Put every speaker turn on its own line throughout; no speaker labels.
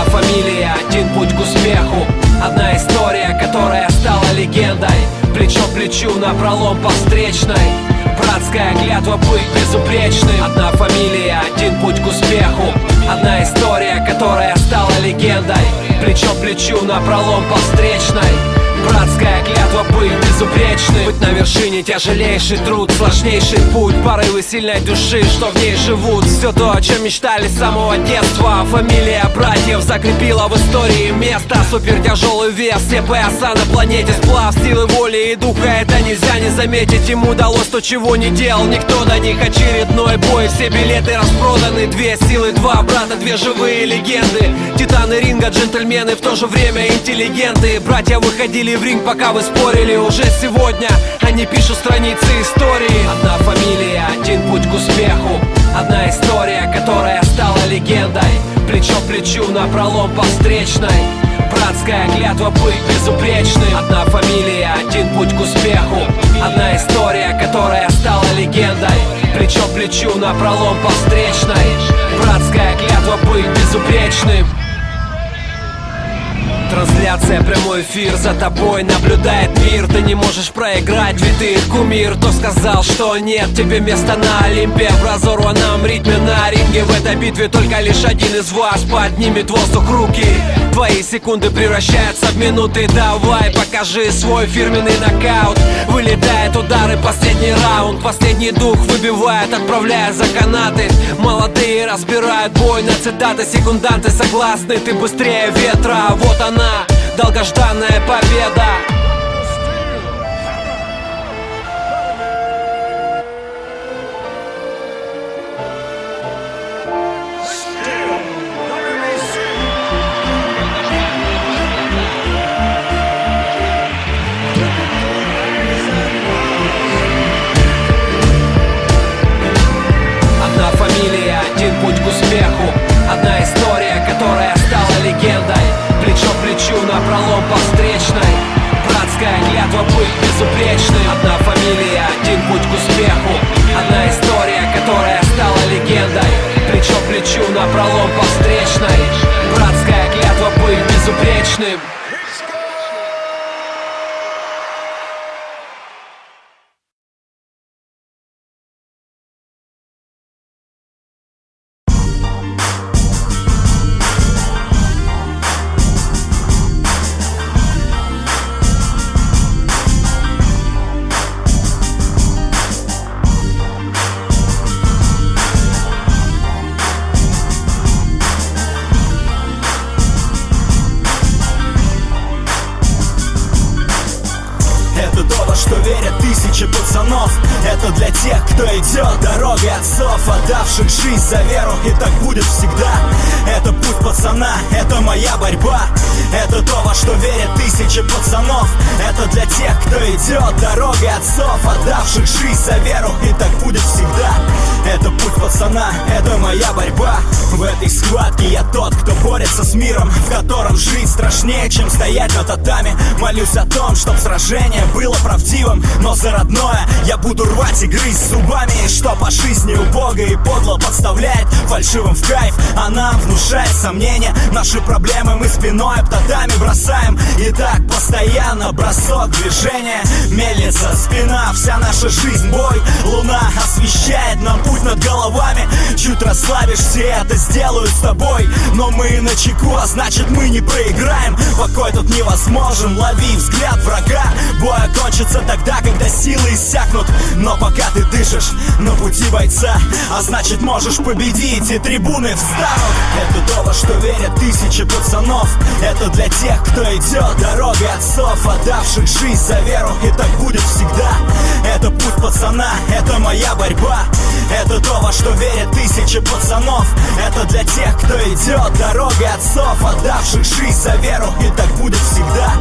Одна фамилия, один путь к успеху. Одна история, которая стала легендой. Плечо к плечу напролом по встречной. Братская клятва быть безупречным. Одна фамилия, один путь к успеху. Одна история, которая стала легендой. Плечо к плечу напролом по встречной. Братская клятва быть безупречным. Быть на вершине тяжелейший труд, сложнейший путь. Порывы сильной души, что в ней живут. Все то, о чем мечтали с самого детства. Фамилия братьев закрепила в истории место. Супертяжелый вес, все пояса на планете. Сплав силы воли и духа, это нельзя не заметить. Ему удалось то, чего не делал никто до них. Очередной бой, все билеты распроданы. Две силы, два брата, две живые легенды. Титаны ринга, джентльмены, в то же время интеллигенты. Братья выходили в ринг, пока вы спорили. Уже сегодня они пишут страницы истории. Одна фамилия, один путь к успеху. Одна история, которая стала легендой. Плечо к плечу напролом по встречной. Братская клятва быть безупречным. Одна фамилия, один путь к успеху. Одна история, которая стала легендой. Плечо к плечу напролом по встречной. Братская клятва быть безупречным. Трансляция, прямой эфир, за тобой наблюдает мир. Ты не можешь проиграть, ведь ты кумир. Кто сказал, что нет тебе места на Олимпе? В разорванном ритме на ринге. В этой битве только лишь один из вас поднимет в воздух руки. Твои секунды превращаются в минуты. Давай, покажи свой фирменный нокаут. Вылетают удары, последний раунд. Последний дух выбивает, отправляя за канаты. Молодые разбирают бой на цитаты. Секунданты согласны, ты быстрее ветра. Вот она, долгожданная победа. Одна фамилия, один путь к успеху. Одна история, которая стала легендой. Плечо к плечу напролом по встречной. Братская клятва быть безупречным. Одна фамилия, один путь к успеху. Одна история, которая стала легендой. Плечо к плечу напролом по встречной. Братская клятва быть безупречным. Что верят тысячи пацанов. Это для тех, кто идет дорогой отцов, отдавших жизнь за веру, и так будет всегда. Это путь пацана, это моя борьба. Это то, во что верят тысячи пацанов. Это для тех, кто идет дорогой отцов, отдавших жизнь за веру, и так будет всегда. Это путь пацана, это моя борьба. В этой схватке я тот, кто борется с миром, в котором жить страшнее, чем стоять на татами. Молюсь о том, чтоб сражение было правдивым, но за родное я буду рвать и грызть зубами. И что по жизни убого и подло подставляет фальшивым в кайф, а нам внушает сомнения. Наши проблемы мы спиной об татами бросаем. И так постоянно бросок движения. Мельница, спина, вся наша жизнь бой. Луна освещает нам путь над головами. Чуть расслабишься, это сделают с тобой. Но мы на чеку, а значит мы не проиграем. Покой тут невозможен, лови взгляд врага. Бой окончится тогда, когда силы иссякнут. Но пока ты дышишь на пути бойца, а значит можешь победить, и трибуны встанут. Это то, во что верят тысячи пацанов. Это для тех, кто идет дорогой отцов, отдавших жизнь за веру, и так будет всегда. Это путь пацана, это моя борьба. Это то, во что верят тысячи пацанов. Это для тех, кто идет дорогой отцов, отдавших жизнь за веру, и так будет всегда.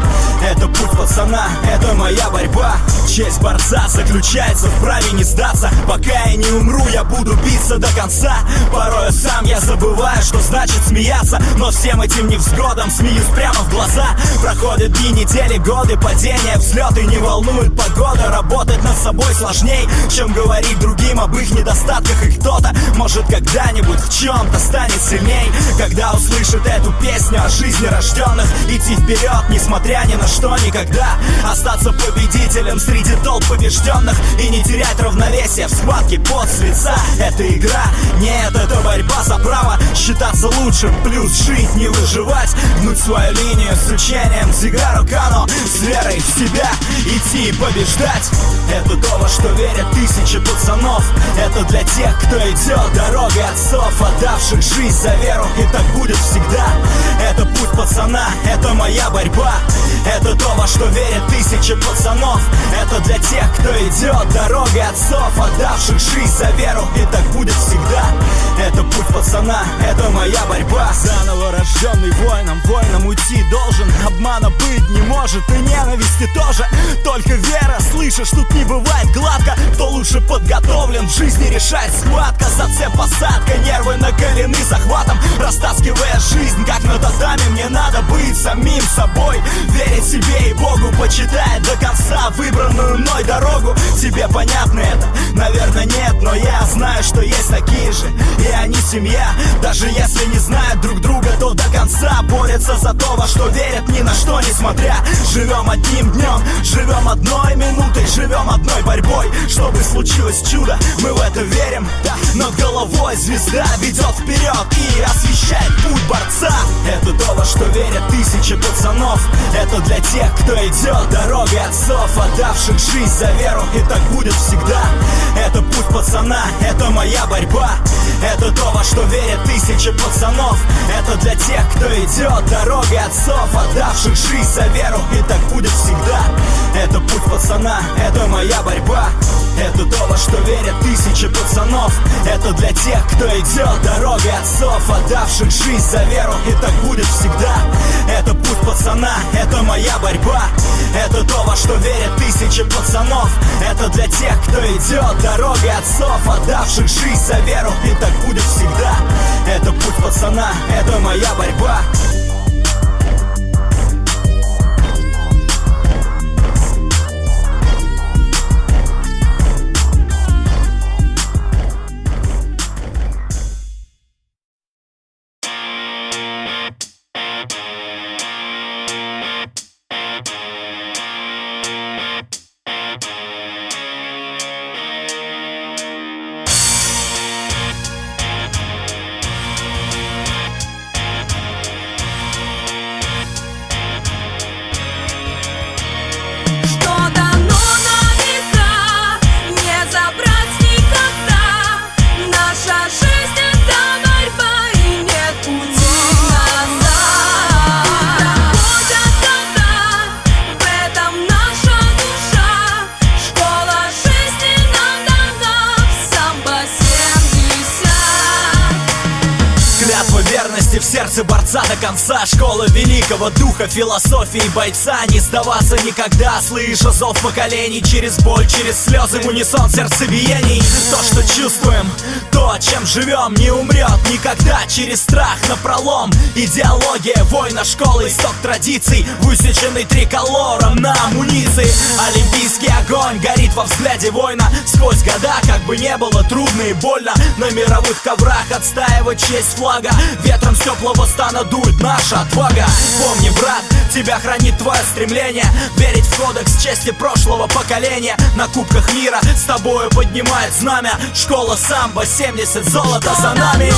Это путь пацана, это моя борьба. Честь борца заключается в праве не сдаться. Пока я не умру, я буду биться до конца. Порой сам я забываю, что значит смеяться, но всем этим невзгодам смеюсь прямо в глаза. Проходят дни, недели, годы, падения, взлеты. Не волнует погода, работать над собой сложней, чем говорить другим об их недостатках. И кто-то, может, когда-нибудь в чем-то станет сильней. когда услышит эту песню о жизни рожденных. Идти вперед, несмотря ни на что, никогда. Остаться победителем среди толп побежденных и не терять равновесие в схватке пот с лица. Это игра, нет, это борьба за право считаться лучшим, плюс жить, не выживать, гнуть свою линию с учением Дзигару Кано, с верой в себя идти и побеждать. Это то, во что верят тысячи пацанов. Это для тех, кто идет дорогой отцов, отдавших жизнь за веру, и так будет всегда. Это путь пацана, это моя борьба. Это то, во что верят тысячи пацанов. Это для тех, кто идет дорогой отцов, отдавших жизнь за веру, и так будет всегда. Это путь пацана, это моя борьба. Заново рожденный воином, воином уйти должен. Обмана быть не может и ненависти тоже. Только вера, слышишь, тут не бывает гладко. Кто лучше подготовлен, в жизни решает схватка. Зацеп, посадка, нервы накалены захватом. Растаскивая жизнь, как на татами, мне надо быть самим собой. Верить себе и Богу, почитая до конца выбранную мной дорогу. Тебе понятно это? Наверное нет, но я знаю, что есть такие же. И они семья, даже если не знают друг друга, то до конца борются за то, во что верят, ни на что не смотря. Живем одним днем, живем одной минутой, живем одной борьбой. Чтобы случилось чудо, мы в это верим. Над головой звезда ведет вперед и освещает путь борца. Это то, во что верят тысячи пацанов. Это для тех, кто идет дорогой отцов, отдавших жизнь за веру, и так будет всегда. Это путь пацана, это моя борьба. Это то, во что верят тысячи пацанов. Это для тех, кто идет дорогой отцов, отдавших жизнь за веру, и так будет всегда. Это путь пацана, это моя борьба. Это то, во что верят тысячи пацанов. Это для тех, кто идет дорогой отцов, отдавших жизнь за веру, и так будет всегда. Это путь пацана, это моя борьба. Это то, во что верят тысячи пацанов. Это для тех, кто идет дорогой отцов, отдавших жизнь за веру, и так будет всегда. Это путь пацана, это моя борьба. В сердце борца до конца. Школа великого духа, философии бойца. Не сдаваться никогда, слыша зов поколений. Через боль, через слезы, в унисон сердцебиений. То, что чувствуем, то, чем живем, не умрет никогда. Через страх напролом. Идеология воина школы, исток традиций, высеченный триколором на амуниции. Олимпийский огонь горит во взгляде воина. Сквозь года, как бы не было трудно и больно, на мировых коврах отстаивать честь флага. Ветром с теплого стана дует наша отвага. Помни, брат, тебя хранит твое стремление верить в кодекс чести прошлого поколения. На кубках мира с тобою поднимает знамя школа самбо, 70 золота за нами.